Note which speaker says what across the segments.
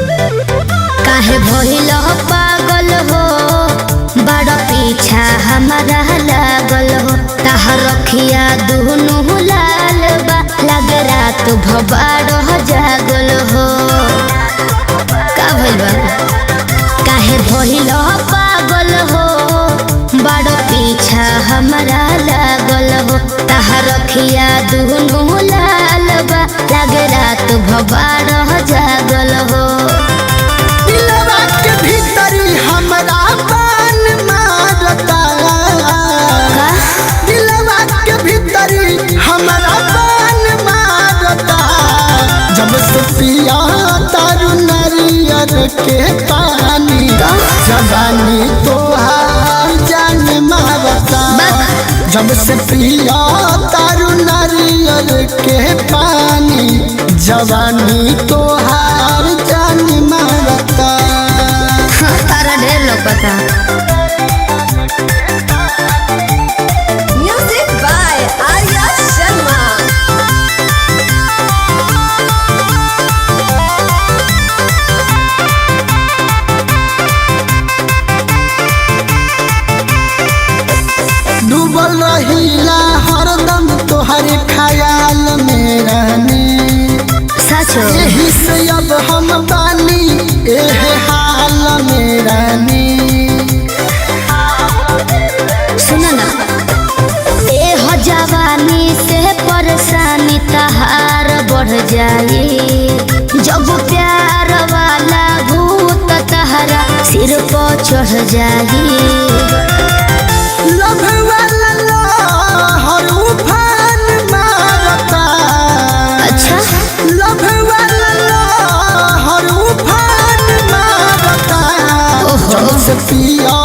Speaker 1: काहे भइल पागल हो बड़ा पीछा हमारा लागल हो ताहर रखिया दुनु लाल बा लग रात भबाड़ जागल हो का भइल बा काहे भइल पागल हो बड़ा पीछा हमारा लागल हो ताहर रखिया दुनु लाल बा लग रात भबाड़ जागल हो
Speaker 2: हमरा पान मारता दिलवा के भीतरी हमरा पान मारता जब से पिया तारू नारियर के पानी जवानी तोहार जान मारता जब से पिया तारू नारियर के पानी जवानी तोहार जान मारता
Speaker 1: ढेर लोग पता
Speaker 3: म्यूजिक बाय आर्या शर्मा।
Speaker 2: डूबल रहीला हरदम तोहरे ख्याल में रहनी
Speaker 1: सच
Speaker 2: यही से अब हम बानी एहे हाल में रहनी
Speaker 1: सुनो ना ए हो जवानी से परेशानी तहार बढ़ जाई जब प्यार वाला भूत तहरा सिर पर चढ़ जाई
Speaker 2: लव वाला लहर उफान मारता
Speaker 1: अच्छा
Speaker 2: लव वाला लहर उफान मारता जब से पिया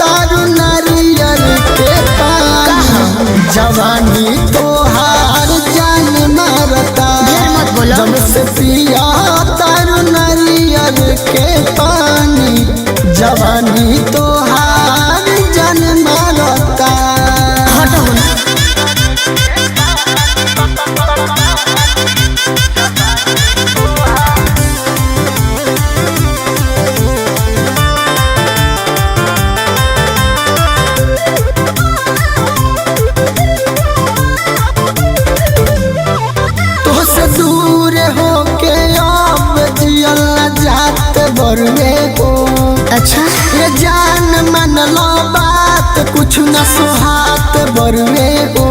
Speaker 2: तारू नारियल के पानी जवानी तोहार जान मारता
Speaker 1: ढेर मत बोलो
Speaker 2: जब से पिया तारू नारियल के पानी जवानी तोहार जान मारता
Speaker 1: हटो
Speaker 2: तोहसे दूर होके अब जियल जात बरुए हो
Speaker 1: अच्छा
Speaker 2: ये जान मन लो बात कुछ न सुहात बरुए हो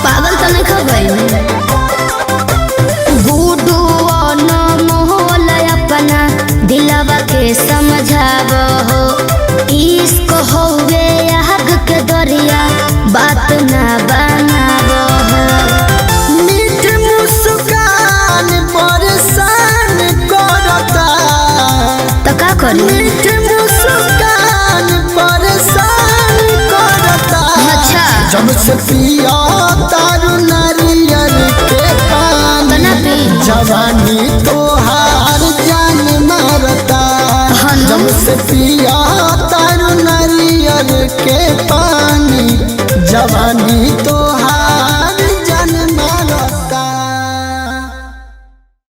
Speaker 1: पागल तो नहीं खबर गुडू न मोहल अपना दिलवा के समझाव हो इश्क होवे आग के दरिया बात ना बनाव हो
Speaker 2: मीठ मुस्कान परेशान करता
Speaker 1: तो का करी
Speaker 2: मीठ मुस्कान परेशान करता
Speaker 1: अच्छा
Speaker 2: जब से पिया तारू नारियल के पानी
Speaker 1: बना पी
Speaker 2: जवानी तोहार जान मारता जब से पिया तारू नारियल के पानी जवानी